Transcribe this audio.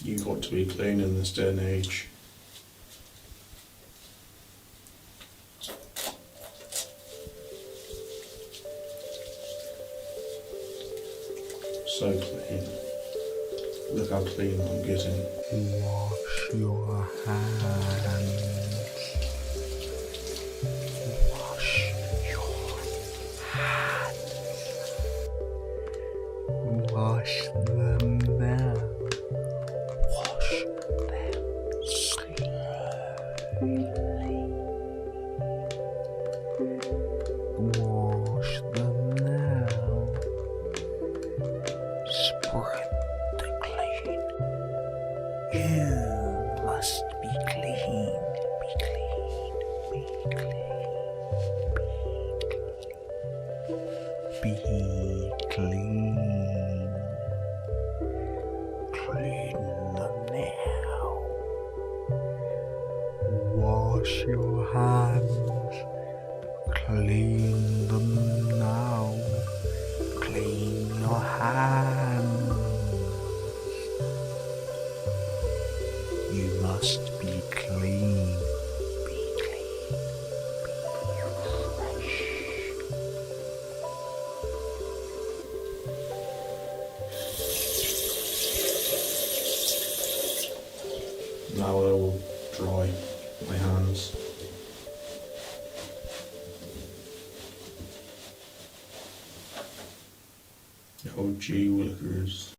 You got to be clean in this day and age. So clean. Look how clean I'm getting. Wash your hands. Wash your hands. Wash them now. Wash them slowly. Wash them now. Spread the clean. You must be clean. Be clean. Be clean. Be clean. Clean them now. Wash your hands. Clean them now. Clean your hands. You must be clean. Be clean. Be fresh. Now I will dry my hands. Oh gee willikers.